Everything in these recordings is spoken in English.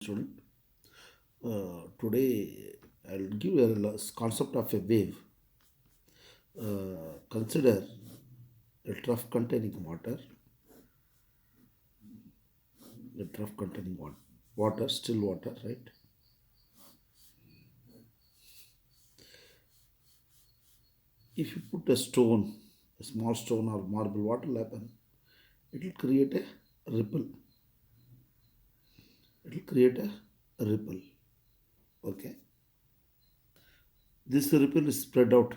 Student. Today I'll give you a concept of a wave. Consider a trough containing water, still water, right? If you put a stone, a small stone or marble, what will happen? It will create a ripple. It will create a ripple. Okay. This ripple is spread out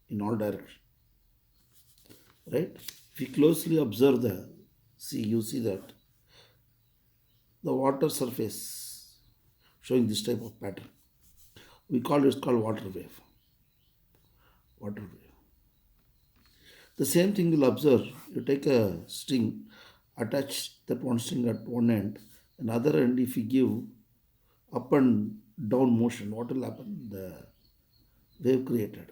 in all directions. Right? If you closely observe you see that the water surface showing this type of pattern. It's called water wave. Water wave. The same thing you'll observe. You take a string, attach that one string at one end, another end if you give up and down motion, what will happen? The wave created.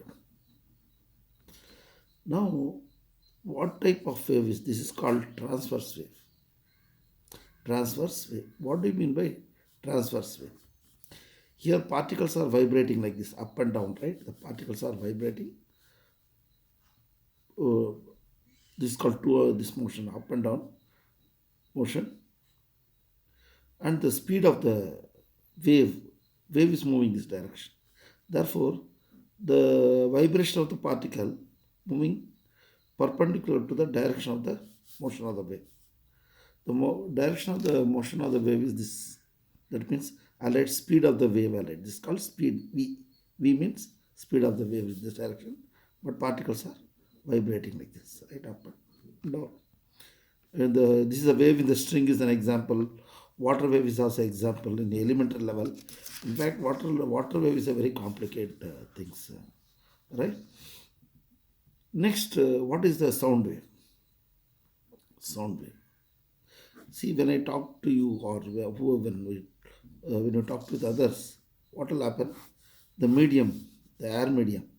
Now, what type of wave is this? Is called transverse wave. Transverse wave. What do you mean by transverse wave? Here particles are vibrating like this, up and down, right? The particles are vibrating. This is called this motion, up and down motion. And the speed of the wave is moving this direction. Therefore, the vibration of the particle moving perpendicular to the direction of the motion of the wave. The direction of the motion of the wave is this. That means I'll write speed of the wave. This is called speed. V means speed of the wave in this direction. But particles are vibrating like this, right, up and down. And this is a wave in the string is an example. Water wave is also example in the elementary level. In fact, water wave is a very complicated things, right? Next, what is the sound wave? Sound wave. See, when I talk to you or when you talk with others, what will happen? The air medium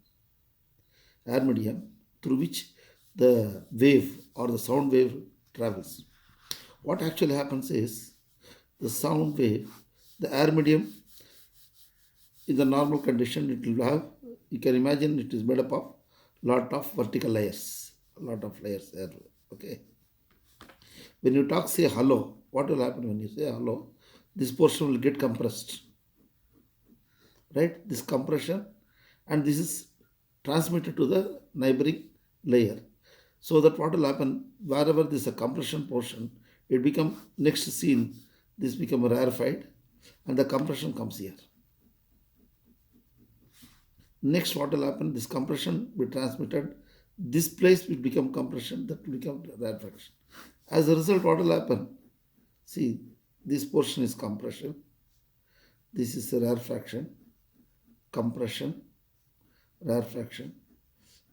through which the wave or the sound wave travels. What actually happens is the sound wave, the air medium in the normal condition, it will have, you can imagine it is made up of lot of vertical layers, there, okay. When you talk, say hello, what will happen when you say hello? This portion will get compressed, right? This compression, and this is transmitted to the neighboring layer. So that what will happen, wherever this is a compression portion, it become next scene, this become rarefied, and the compression comes here. Next, what will happen? This compression will be transmitted. This place will become compression, that will become rarefaction. As a result, what will happen? See, this portion is compression. This is rarefaction, compression, rarefaction,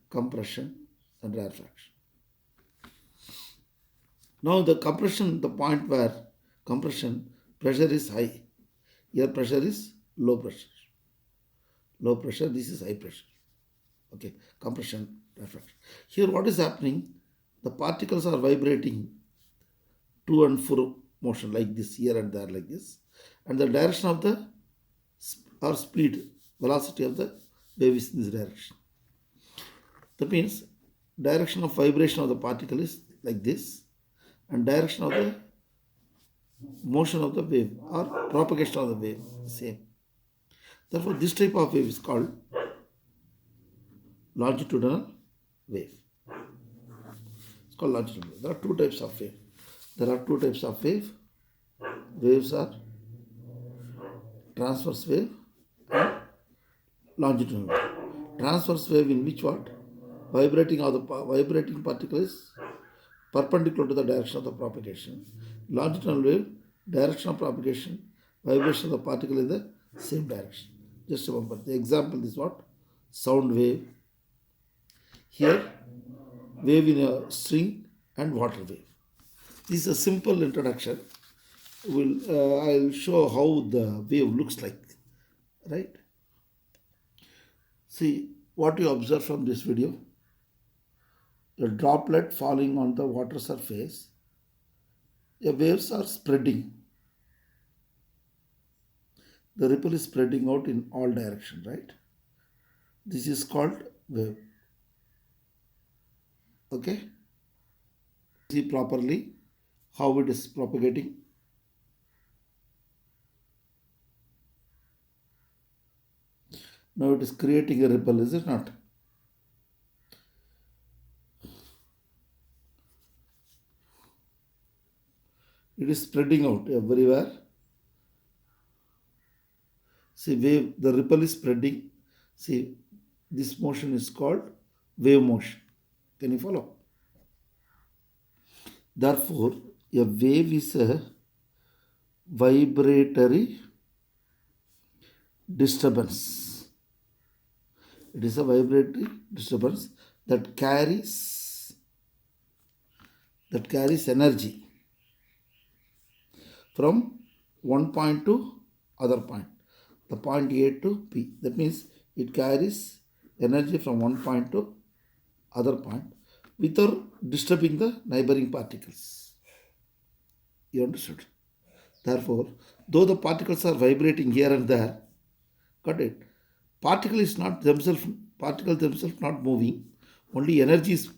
compression, and rarefaction. Now the compression, the point where compression pressure is high. Here pressure is low pressure. Low pressure, this is high pressure. Okay, compression, rarefaction. Here what is happening? The particles are vibrating to and fro motion like this, here and there like this. And the direction of the speed, velocity of the wave is in this direction. That means direction of vibration of the particle is like this, and direction of the motion of the wave or propagation of the wave same. Therefore, this type of wave is called longitudinal wave. It's called longitudinal wave. There are two types of wave. Waves are transverse wave and longitudinal wave. Transverse wave in which what? Vibrating particle is perpendicular to the direction of the propagation. Longitudinal wave, direction of propagation, vibration of the particle in the same direction. Just remember, the example is what? Sound wave. Here, wave in a string and water wave. This is a simple introduction. I'll show how the wave looks like, right? See, what you observe from this video, a droplet falling on the water surface, the waves are spreading. the ripple is spreading out in all directions, right? This is called wave. Okay? See properly how it is propagating. Now it is creating a ripple, is it not? It is spreading out everywhere. See, wave, the ripple is spreading. See, this motion is called wave motion. Can you follow? Therefore, a wave is a vibratory disturbance. It is a vibratory disturbance that carries energy from one point to other point, the point A to P. That means it carries energy from one point to other point without disturbing the neighboring particles. You understood? Therefore, though the particles are vibrating here and there, got it? Particles themselves not moving, only energy is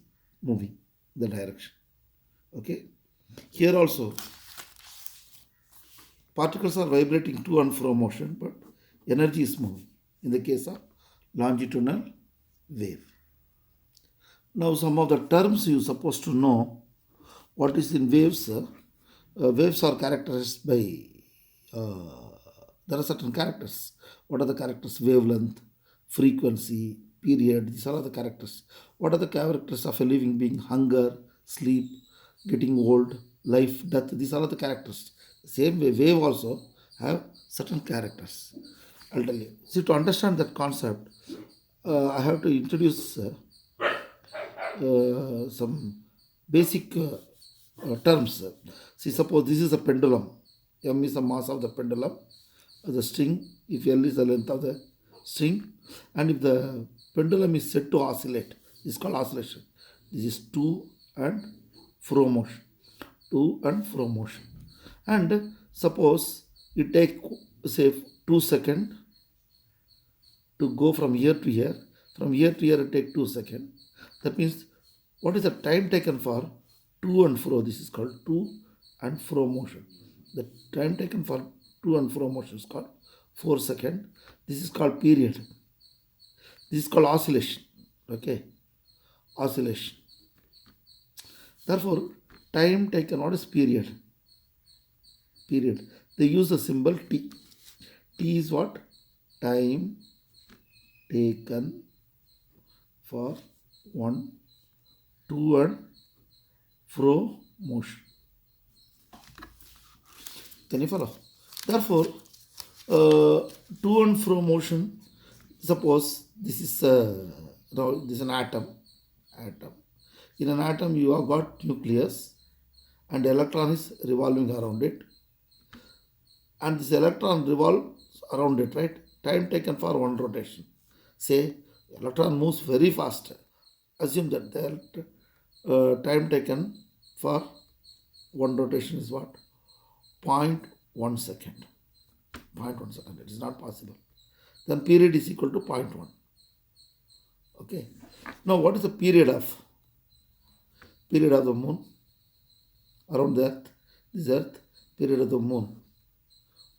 moving in the direction. Okay? Here also, particles are vibrating to and fro motion, but energy is moving in the case of longitudinal wave. Now, some of the terms you are supposed to know. What is in waves? Waves are characterized by, there are certain characters. What are the characters? Wavelength, frequency, period. These are all the characters. What are the characters of a living being? Hunger, sleep, getting old, life, death. These are all the characters. Same way, wave also have certain characters. I'll tell you. See, to understand that concept, I have to introduce some basic terms. See, suppose this is a pendulum. M is the mass of the pendulum. The string, if L is the length of the string, and if the pendulum is set to oscillate, this is called oscillation. This is to and fro motion. To and fro motion. And suppose it take, say, 2 seconds to go from here to here. From here to here it take 2 seconds. That means what is the time taken for to and fro? This is called to and fro motion. The time taken for to and fro motion is called 4 seconds. This is called period. This is called oscillation. Okay, oscillation. Therefore, time taken, what is period? Period. They use the symbol T. T is what? Time taken for one to and fro motion. Can you follow? Therefore, to and fro motion, suppose this is an atom. In an atom, you have got nucleus and electron is revolving around it. And this electron revolves around it, right? Time taken for one rotation. Say, electron moves very fast. Assume that the time taken for one rotation is what? 0.1 second. 0.1 second. It is not possible. Then period is equal to 0.1. Okay. Now, what is the period of the moon around the earth? This earth, period of the moon,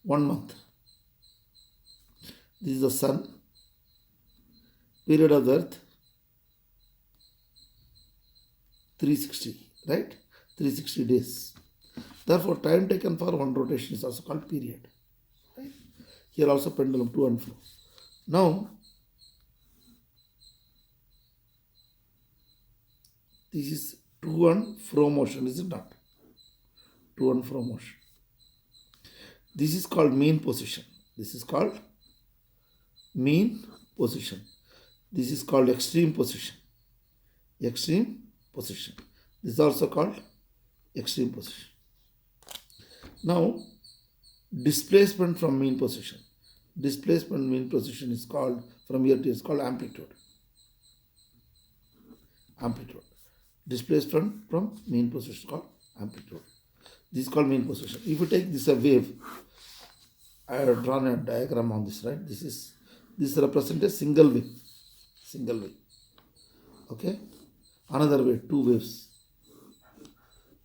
1 month. This is the sun. Period of the earth, 360, right? 360 days. Therefore, time taken for one rotation is also called period. Right? Here also pendulum to and fro. Now, this is to and fro motion, is it not? To and fro motion. This is called mean position. This is called mean position. This is called extreme position. Extreme position. This is also called extreme position. Now, displacement from mean position. Displacement mean position is called, from here to here, is called amplitude. Amplitude. Displacement from mean position is called amplitude. This is called mean position. If you take this a wave, I have drawn a diagram on this, right? This represents a single wave. Single wave. Okay? Another wave, 2 waves,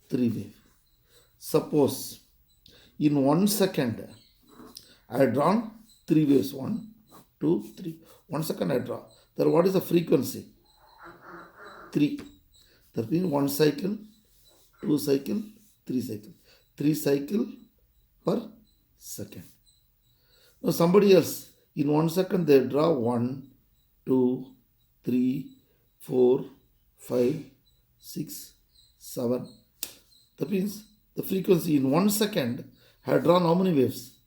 3 wave. Suppose in 1 second I have drawn 3 waves. 1, 2, 3. 1 second I draw. Then what is the frequency? 3. That means 1 cycle, 2 cycle, 3 cycle. 3 cycle per second. Now somebody else, in 1 second they draw 1, 2, 3, 4, 5, 6, 7. That means the frequency in 1 second had drawn how many waves?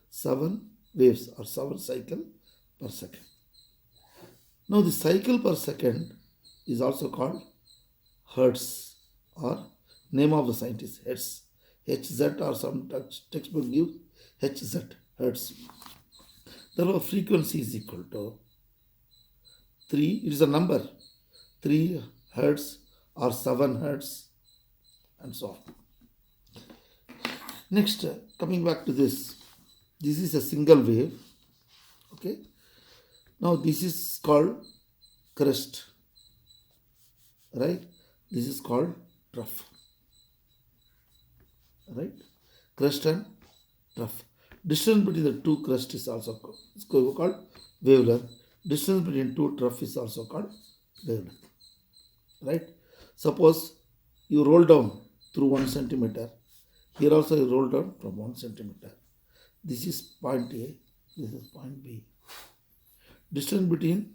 7 waves or 7 cycle per second. Now the cycle per second is also called hertz, or name of the scientist, hertz. HZ, or some textbook give HZ, hertz. Therefore frequency is equal to 3, it is a number, 3 hertz or 7 hertz and so on. Next, coming back to this is a single wave. Okay. Now this is called crest, right? This is called trough, right? Crest and trough. Distance between the two crests is also called wavelength. Distance between two trough is also called wavelength, right? Suppose you roll down through 1 centimeter. Here also you roll down from 1 centimeter. This is point A, this is point B. Distance between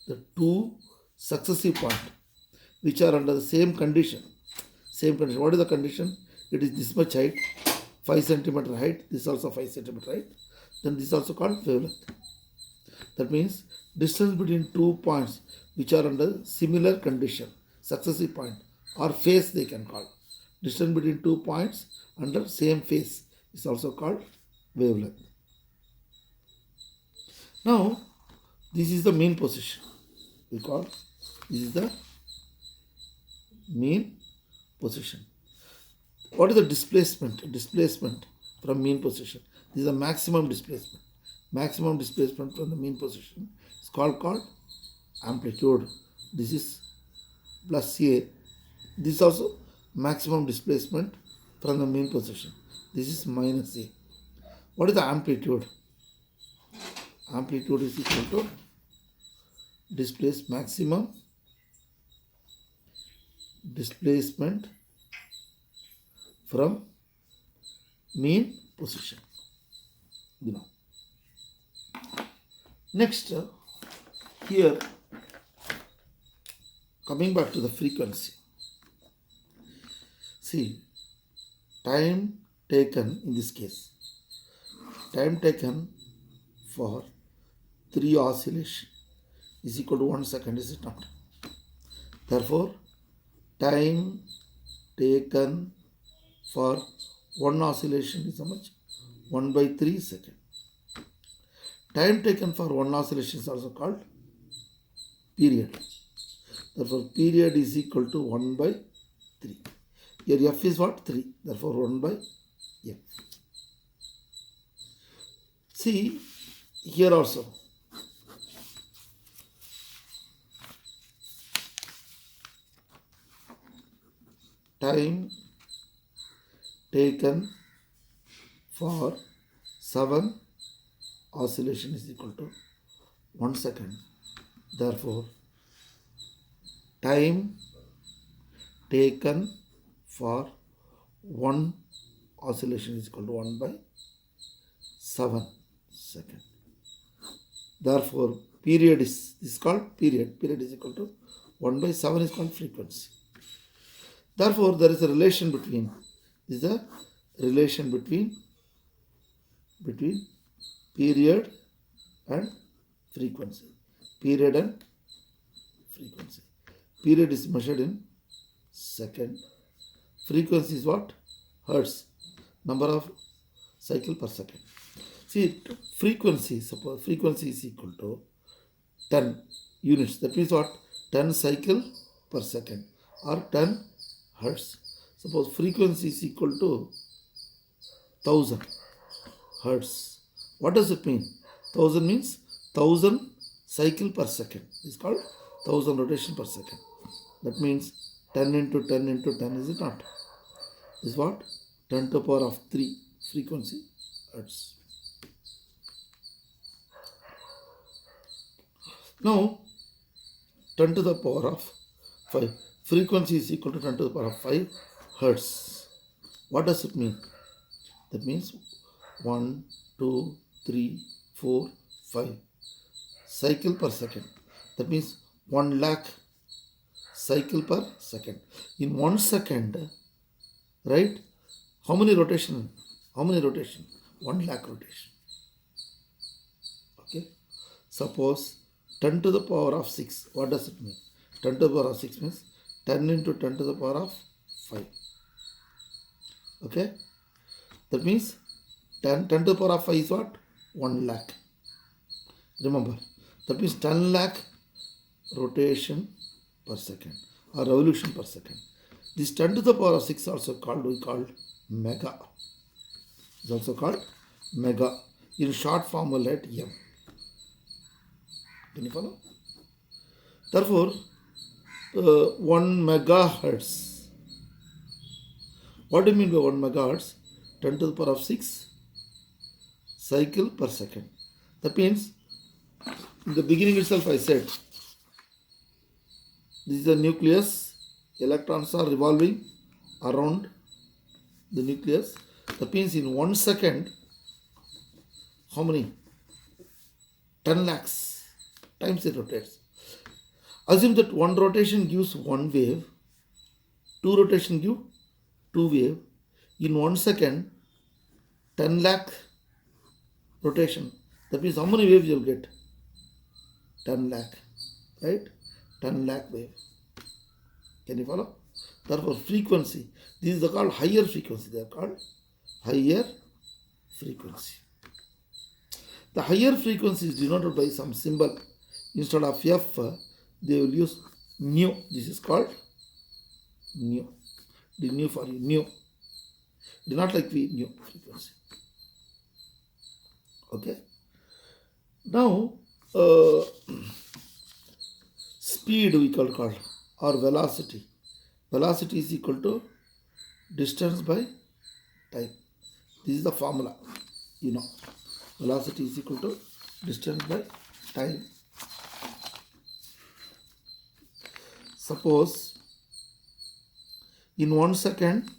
the two successive points which are under the same condition. Same condition. What is the condition? It is this much height, 5 centimeter height. This also 5 centimeter height. Then this is also called wavelength. That means distance between 2 points which are under similar condition, successive point, or phase they can call. Distance between 2 points under same phase is also called wavelength. Now, this is the mean position. We call this is the mean position. What is the displacement? Displacement from mean position. This is the maximum displacement. Maximum displacement from the mean position is called amplitude. This is plus A. This is also maximum displacement from the mean position. This is minus A. What is the amplitude? Amplitude is equal to maximum displacement from mean position. You know. Next, here, coming back to the frequency. See, time taken in this case, time taken for 3 oscillation is equal to 1 second, is it not? Therefore, time taken for 1 oscillation is how much? 1 by 3 seconds. Time taken for 1 oscillation is also called period. Therefore, period is equal to 1 by 3. Here f is what? 3. Therefore, 1 by f. See, here also. Time taken for 7 oscillation is equal to 1 second. Therefore, time taken for 1 oscillation is equal to 1 by 7 seconds. Therefore, period is called period. Period is equal to 1 by 7 is called frequency. Therefore, there is a relation between period and frequency. Period and frequency. Period is measured in second. Frequency is what? Hertz. Number of cycle per second. See, frequency, suppose frequency is equal to 10 units. That means what? 10 cycle per second or 10 hertz. Suppose frequency is equal to 1000 hertz What does it mean? 1000 means 1000 cycle per second. It's called 1000 rotation per second. That means 10 into 10 into 10, is it not? Is what? 10 to the power of 3 frequency hertz. Now, 10 to the power of 5. Frequency is equal to 10 to the power of 5 hertz. What does it mean? That means 1, 2, 3, 4, 5 cycle per second. That means 1 lakh cycle per second. In 1 second, right? How many rotation? 1 lakh rotation. Okay. Suppose 10 to the power of 6. What does it mean? 10 to the power of 6 means 10 into 10 to the power of 5. Okay. That means 10 to the power of 5 is what? 1 lakh. Remember. That means 10 lakh rotation per second or revolution per second. This 10 to the power of 6 also called mega. It's also called mega. In short form we'll write M. Can you follow? Therefore, 1 megahertz. What do you mean by 1 megahertz? 10 to the power of 6 cycle per second. That means, in the beginning itself I said, this is the nucleus. Electrons are revolving around the nucleus. That means in 1 second, how many? 10 lakhs times it rotates. Assume that 1 rotation gives 1 wave, 2 rotation give 2 wave. In 1 second, 10 lakh rotation. That means how many waves you will get? 10 lakh, right? 10 lakh wave. Can you follow? Therefore, frequency. These are called higher frequency. They are called higher frequency. The higher frequency is denoted by some symbol. Instead of F, they will use nu. This is called nu. The nu for you, nu. Do not like V, nu frequency. Okay. Now, speed we call or velocity. Velocity is equal to distance by time. This is the formula. You know, velocity is equal to distance by time. Suppose in 1 second,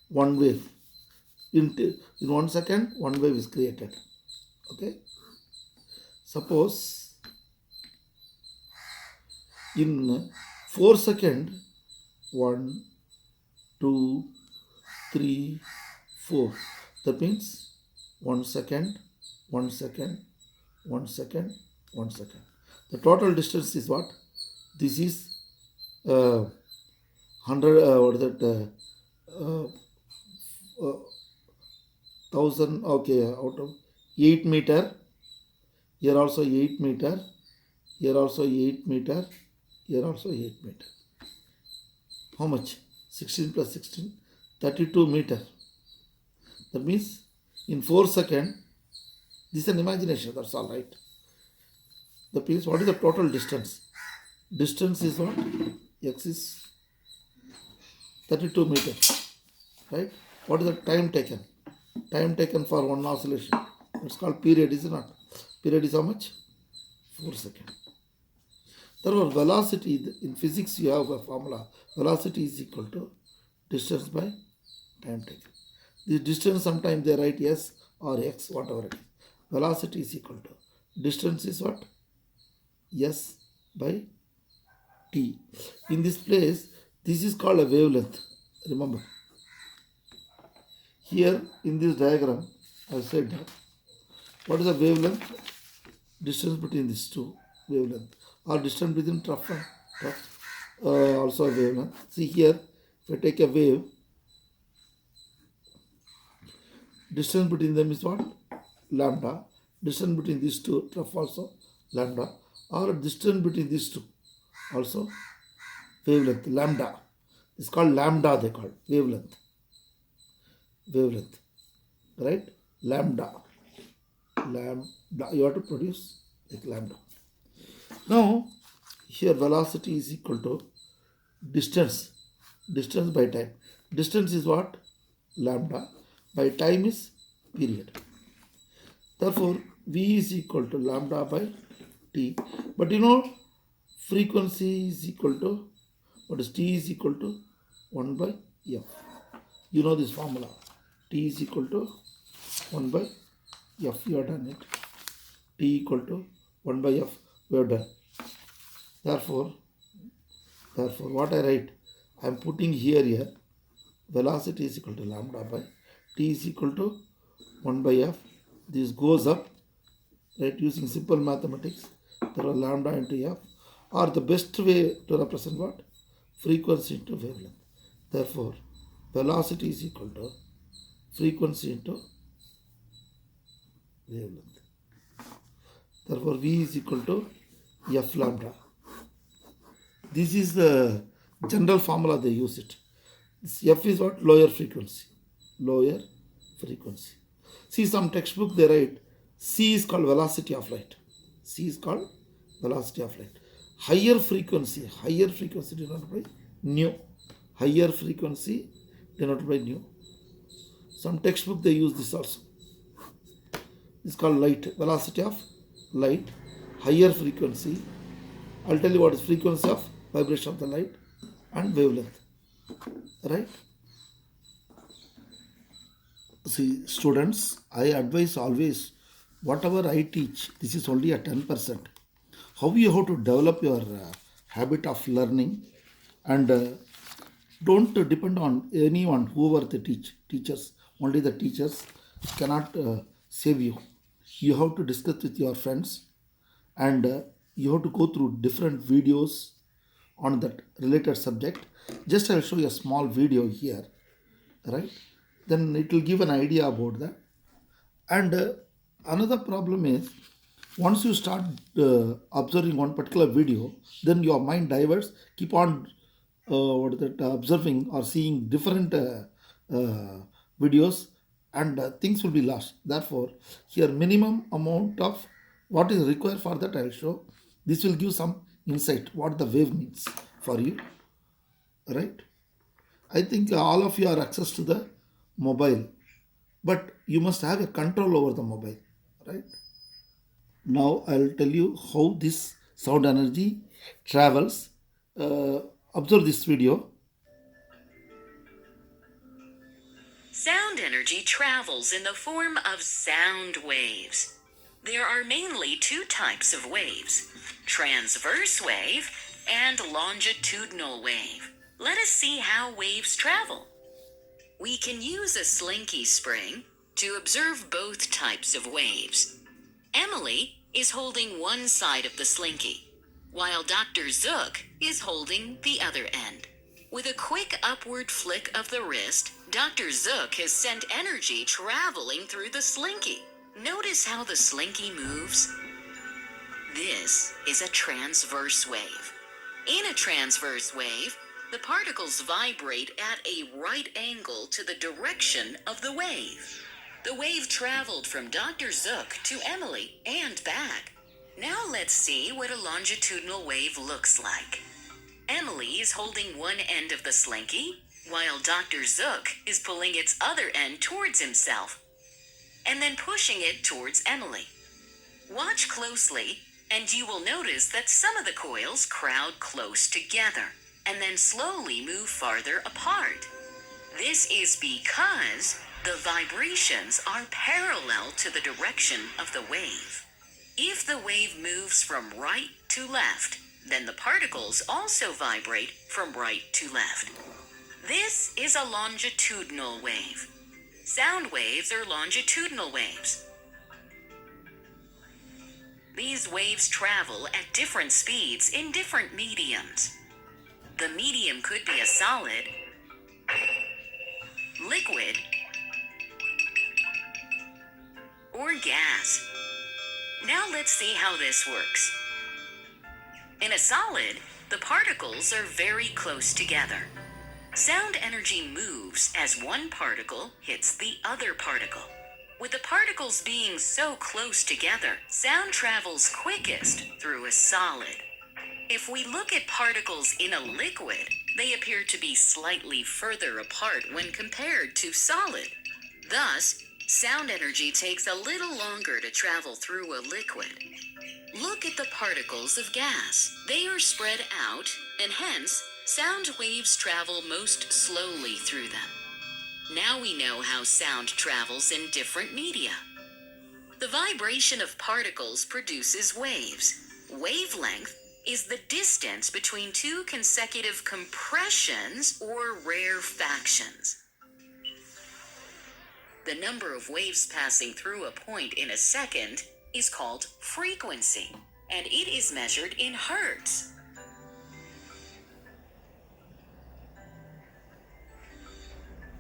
1 wave. In 1 second, 1 wave is created. Okay. Suppose in 4 seconds, 1, 2, 3, 4. That means 1 second, 1 second, 1 second, 1 second. The total distance is what? This is 100, 1000, okay, out of 8 meter. Here also 8 meter. Here also 8 meter. Here also 8 meter. How much? 16 plus 16, 32 meter. That means in 4 seconds, this is an imagination, that's all right. That means what is the total distance? Distance is what? X is 32 meter. Right? What is the time taken? Time taken for one oscillation. It's called period, is it not? Period is how much? 4 seconds. Therefore, velocity, in physics you have a formula. Velocity is equal to distance by time taken. This distance sometimes they write S or X, whatever it is. Velocity is equal to distance is what? S by T. In this place, this is called a wavelength. Remember. Here in this diagram, I said that. What is the wavelength? Distance between these two wavelength. Or distance between trough and trough. Also a wavelength. See here, if I take a wave, distance between them is what? Lambda. Distance between these two trough also lambda. Or distance between these two also wavelength, lambda. It's called lambda, they call it, wavelength. Wavelength. Right? Lambda. lambda. You have to produce like lambda. Now, here velocity is equal to distance. Distance by time. Distance is what? Lambda. By time is period. Therefore, V is equal to lambda by T. But you know, frequency is equal to, what is T is equal to 1 by F. You know this formula. T is equal to 1 by F. You have done it. T equal to 1 by F. We have done. Therefore, what I write? I am putting here velocity is equal to lambda by T is equal to 1 by F. This goes up, right, using simple mathematics. There are lambda into F, or the best way to represent what? Frequency into wavelength. Therefore, velocity is equal to frequency into wavelength. Therefore, V is equal to F lambda. This is the general formula they use it. This F is what? Lower frequency. Lower frequency. See, some textbook they write C is called velocity of light. C is called velocity of light. Higher frequency denoted by nu. Higher frequency denoted by nu. Some textbook they use this also. It's called light. Velocity of light. Higher frequency. I'll tell you what is frequency of vibration of the light and wavelength. Right? See, students, I advise always, whatever I teach, this is only a 10%. How you have to develop your habit of learning, and don't depend on anyone, whoever they teachers. Only the teachers cannot save you. You have to discuss with your friends, and you have to go through different videos on that related subject. Just I'll show you a small video here, right? Then it will give an idea about that. And another problem is, once you start observing one particular video, then your mind diverts, keep on observing or seeing different videos, and things will be lost. Therefore, here minimum amount of what is required for that I'll show. This will give some insight what the wave means for you, right? I think all of you are access to the mobile, but you must have a control over the mobile, right? Now I'll tell you how this sound energy travels. Observe this video. Sound energy travels in the form of sound waves. There are mainly two types of waves: transverse wave and longitudinal wave. Let us see how waves travel. We can use a slinky spring to observe both types of waves. Emily is holding one side of the slinky, while Dr. Zook is holding the other end. With a quick upward flick of the wrist, Dr. Zook has sent energy traveling through the slinky. Notice how the slinky moves? This is a transverse wave. In a transverse wave, the particles vibrate at a right angle to the direction of the wave. The wave traveled from Dr. Zook to Emily and back. Now let's see what a longitudinal wave looks like. Emily is holding one end of the slinky, while Dr. Zook is pulling its other end towards himself, and then pushing it towards Emily. Watch closely, and you will notice that some of the coils crowd close together and then slowly move farther apart. This is because the vibrations are parallel to the direction of the wave. If the wave moves from right to left, then the particles also vibrate from right to left. This is a longitudinal wave. Sound waves are longitudinal waves. These waves travel at different speeds in different mediums. The medium could be a solid, liquid, or gas. Now let's see how this works. In a solid, the particles are very close together. Sound energy moves as one particle hits the other particle. With the particles being so close together, sound travels quickest through a solid. If we look at particles in a liquid, they appear to be slightly further apart when compared to solid. Thus, sound energy takes a little longer to travel through a liquid. Look at the particles of gas. They are spread out, and hence, sound waves travel most slowly through them. Now we know how sound travels in different media. The vibration of particles produces waves. Wavelength is the distance between two consecutive compressions or rarefactions. The number of waves passing through a point in a second is called frequency, and it is measured in hertz.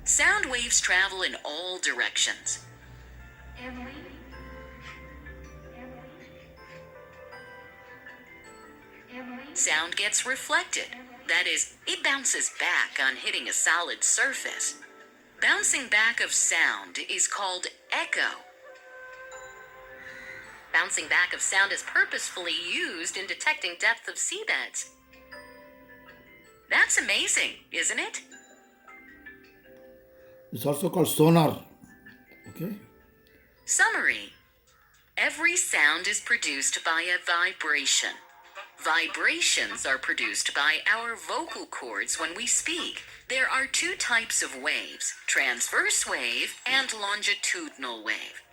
Sound waves travel in all directions. Sound gets reflected. That is, it bounces back on hitting a solid surface. Bouncing back of sound is called echo. Bouncing back of sound is purposefully used in detecting depth of seabeds. That's amazing, isn't it? It's also called sonar. Okay. Summary. Every sound is produced by a vibration. Vibrations are produced by our vocal cords when we speak. There are two types of waves, transverse wave and longitudinal wave.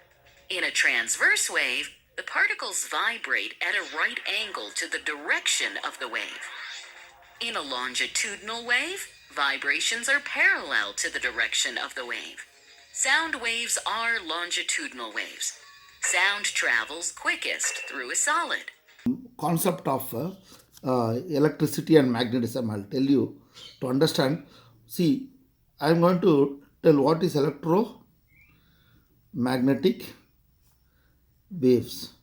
In a transverse wave, the particles vibrate at a right angle to the direction of the wave. In a longitudinal wave, vibrations are parallel to the direction of the wave. Sound waves are longitudinal waves. Sound travels quickest through a solid. Concept of electricity and magnetism, I'll tell you to understand. See, I'm going to tell what is electromagnetic waves.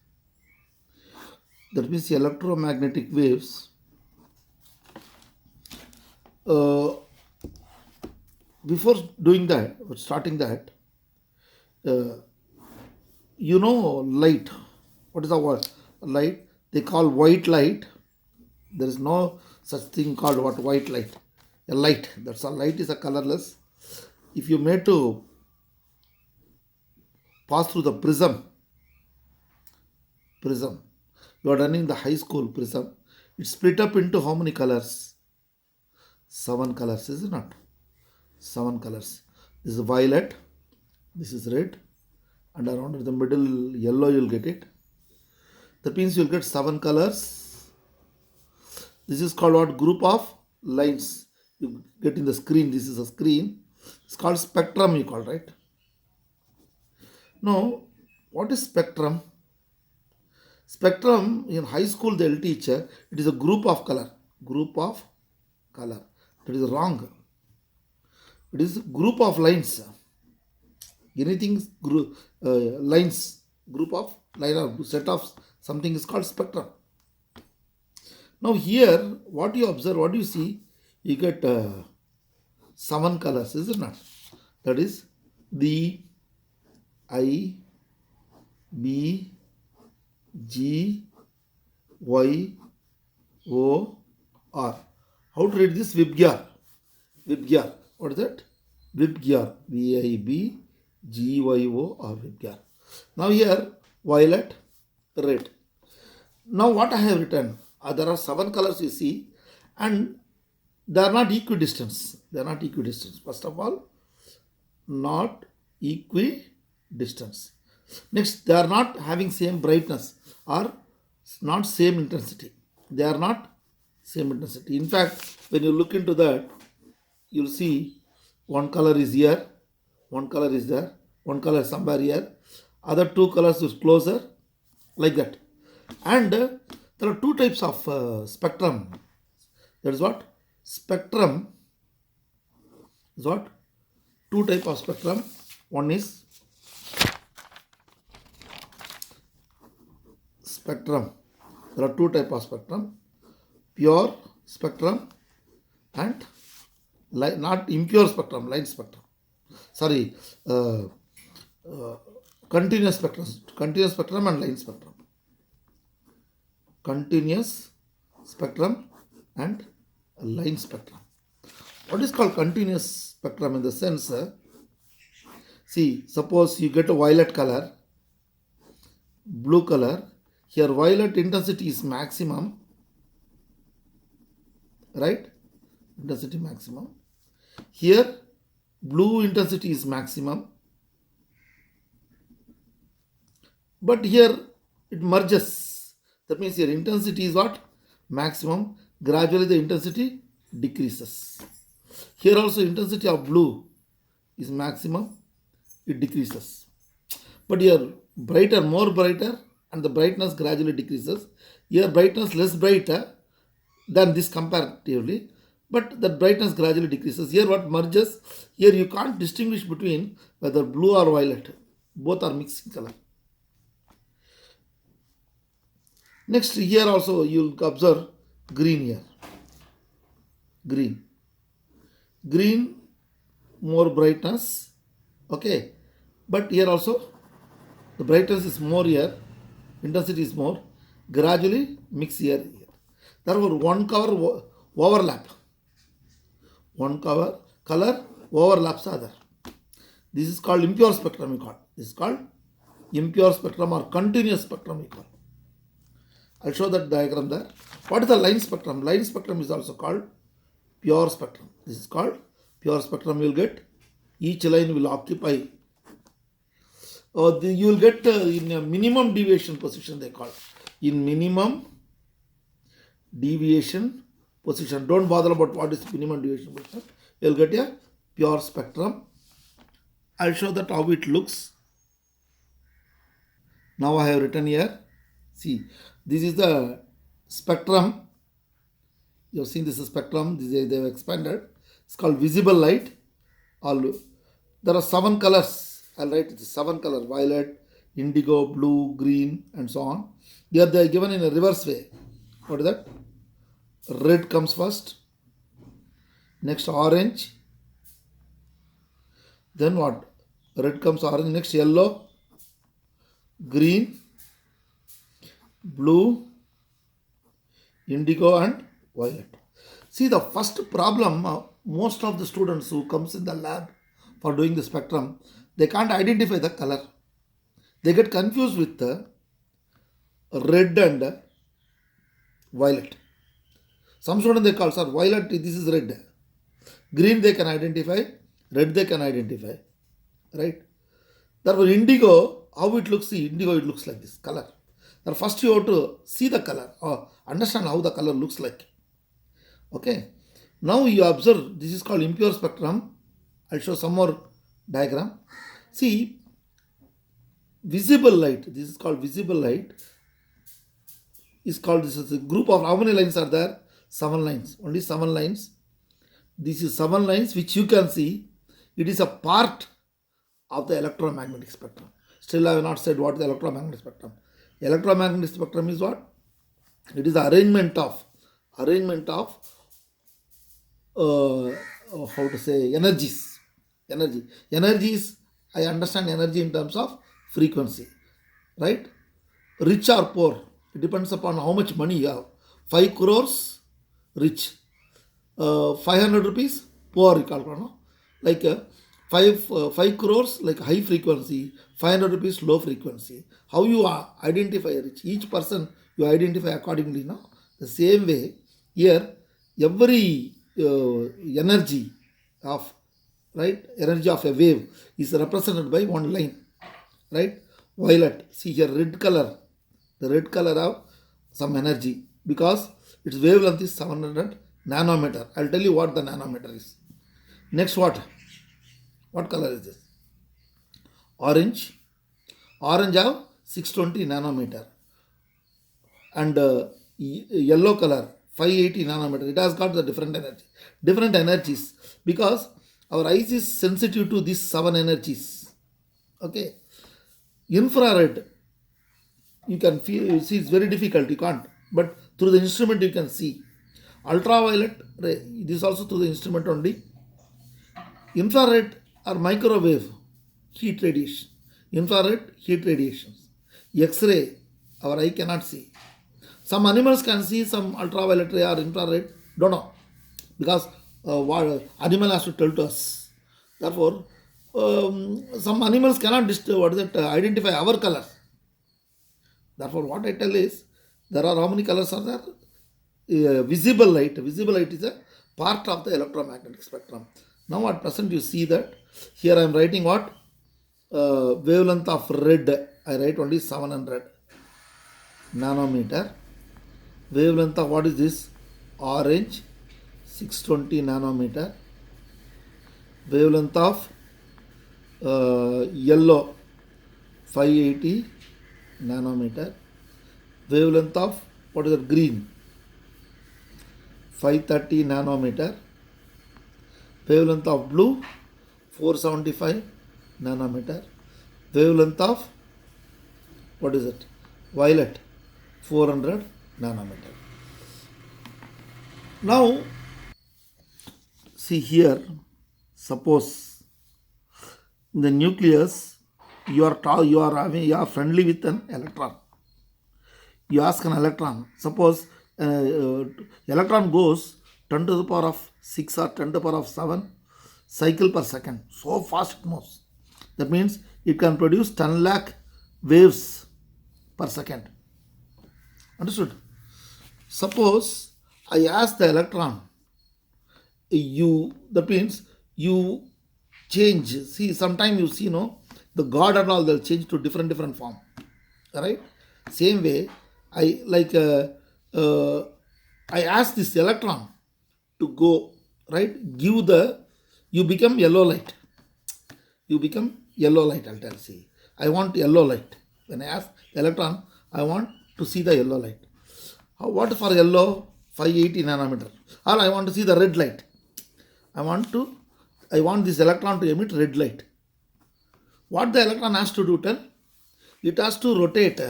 That means electromagnetic waves. Before doing that, starting that, light. What is the word? Light. They call white light. There is no such thing called what white light. A light. That's all. Light is a colorless. If you made to pass through the prism, you are done in the high school prism. It's split up into how many colors? 7 colors, is it not? 7 colors. This is violet. This is red. And around in the middle yellow you'll get it. That means you'll get 7 colors. This is called what? Group of lines. You get in the screen. This is a screen. It's called spectrum, you call, right? Now, what is spectrum? Spectrum, in high school they'll teach, it is a group of color. Group of color. That is wrong. It is a group of lines. Anything group, lines, group of line or set of something is called spectrum. Now here, what you observe, what you see, you get 7 colors, is it not? That is D, I, B, G, Y, O, R. How to read this? Vibgya. Vibgya. What is that? Vibgya. Vibgyor. Vibgya. Now here, violet, red. Now what I have written? There are 7 colors you see, and they are not equidistant. They are not equidistant. First of all, not equidistant. Next, they are not having same brightness or not same intensity. They are not same intensity. In fact, when you look into that, you'll see one color is here, one color is there, one color is somewhere here, other 2 colors is closer, like that. And there are 2 types of spectrum. That is what? Spectrum is what? 2 types of spectrum. One is spectrum. There are 2 types of spectrum. Pure spectrum and not impure spectrum, line spectrum. Sorry, continuous spectrum and line spectrum. Continuous spectrum and line spectrum. What is called continuous spectrum in the sense, see, suppose you get a violet color, blue color, here violet intensity is maximum, right? Intensity maximum. Here blue intensity is maximum, but here it merges. That means here intensity is what? Maximum. Gradually the intensity decreases. Here also intensity of blue is maximum, it decreases. But here brighter, more brighter, and the brightness gradually decreases. Here brightness less brighter than this comparatively, but the brightness gradually decreases. Here what merges? Here you can't distinguish between whether blue or violet. Both are mixing color. Next, here also you will observe green here. Green, more brightness, okay. But here also the brightness is more here, intensity is more, gradually mix here. Therefore, one color overlap. One color overlaps other. This is called impure spectrum, we call. This is called impure spectrum or continuous spectrum, we call. I'll show that diagram there. What is the line spectrum? Line spectrum is also called pure spectrum. This is called pure spectrum. You will get each line will occupy. You will get in a minimum deviation position, they call. In minimum deviation position. Don't bother about what is minimum deviation position. You will get a pure spectrum. I'll show that how it looks. Now I have written here. See, this is the spectrum. You have seen this is spectrum. They have expanded. It's called visible light. There are 7 colors. I'll write it. 7 colors: violet, indigo, blue, green, and so on. Here they are given in a reverse way. What is that? Red comes first. Next orange. Then what? Red comes orange. Next yellow, green, blue, indigo, and violet. See, the first problem, most of the students who comes in the lab for doing the spectrum, they can't identify the color. They get confused with the red and violet. Some students they call, sir, violet, this is red. Green they can identify, red they can identify, right? Therefore, indigo, how it looks, see, indigo it looks like this color. Therefore, first you have to see the color or understand how the color looks like. Okay. Now you observe, this is called impure spectrum. I'll show some more diagram. See, visible light, this is called visible light, is called, this is a group of, how many lines are there? 7 lines, only 7 lines. This is 7 lines which you can see. It is a part of the electromagnetic spectrum. Still I have not said what is the electromagnetic spectrum. Electromagnetic spectrum is what? It is the arrangement of how to say, energies. Energies, I understand energy in terms of frequency, right? Rich or poor, it depends upon how much money you have. 5 crores, rich. 500 rupees, poor, like 5 crores, like high frequency, 500 rupees, low frequency. How you identify rich? Each person you identify accordingly. Now, the same way, here, every energy of, right, energy of a wave is represented by one line, right? Violet, see here, red color, the red color of some energy because its wavelength is 700 nanometer. I'll tell you what the nanometer is. Next, what color is this? Orange have 620 nanometer, and yellow color 580 nanometer. It has got the different energies because our eyes is sensitive to these 7 energies. Okay. Infrared, you can feel, you see, it's very difficult, you can't, but through the instrument you can see. Ultraviolet ray, this is also through the instrument only. Infrared or microwave heat radiation. Infrared, heat radiations. X-ray, our eye cannot see. Some animals can see some ultraviolet ray or infrared, don't know. Because what animal has to tell to us. Therefore, some animals cannot identify our color. Therefore, what I tell is, there are how many colors are there? Visible light. Visible light is a part of the electromagnetic spectrum. Now at present you see that here I am writing what? Wavelength of red. I write only 700 nanometer. Wavelength of what is this? Orange, 620 nanometer. Wavelength of yellow, 580 nanometer. Wavelength of what is that? Green, 530 nanometer. Wavelength of blue, 475 nanometer. Wavelength of what is it? Violet, 400 nanometer. Now see here, suppose in the nucleus you are friendly with an electron. You ask an electron, suppose electron goes 10 to the power of 6 or 10 to the power of 7 cycle per second. So fast it moves. That means it can produce 10 lakh waves per second. Understood? Suppose I ask the electron, that means you change. See, sometimes you see, the God and all, they'll change to different form. Alright? Same way, I ask this electron to go, right? You become yellow light. You become yellow light, I'll tell. See, I want yellow light. When I ask the electron, I want to see the yellow light. What for yellow? 580 nanometer. Or I want to see the red light. I want this electron to emit red light. What the electron has to do, tell? It has to rotate.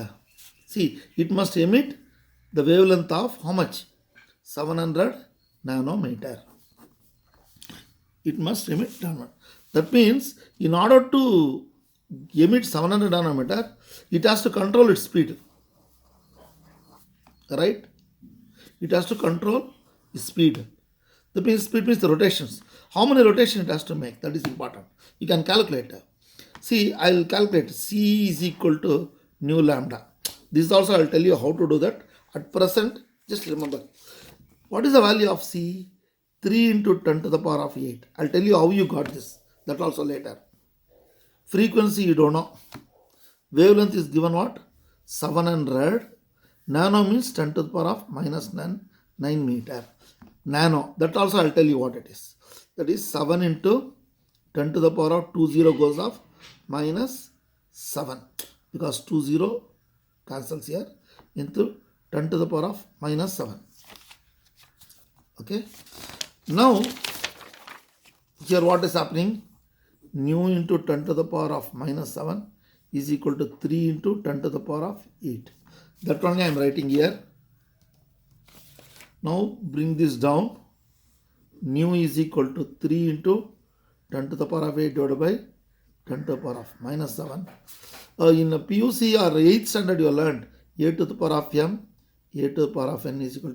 See, it must emit the wavelength of how much? 700 nanometer. It must emit 700. That means, in order to emit 700 nanometer, it has to control its speed. Right? It has to control its speed. That means speed means the rotations. How many rotations it has to make? That is important. You can calculate. See, I will calculate C is equal to nu lambda. This also I will tell you how to do that. At present, just remember. What is the value of C? 3 into 10 to the power of 8. I will tell you how you got this. That also later. Frequency you don't know. Wavelength is given what? 700. Nano means 10 to the power of minus 9 meter. Nano. That also I will tell you what it is. That is 7 into 10 to the power of 20 goes off minus 7. Because 20 cancels here into 10 to the power of minus 7. Okay. Now, here what is happening? Nu into 10 to the power of minus 7 is equal to 3 into 10 to the power of 8. That only I am writing here. Now, bring this down. Nu is equal to 3 into 10 to the power of 8 divided by 10 to the power of minus 7. In PUC or 8th standard you learned a to the power of m, a to the power of n is equal to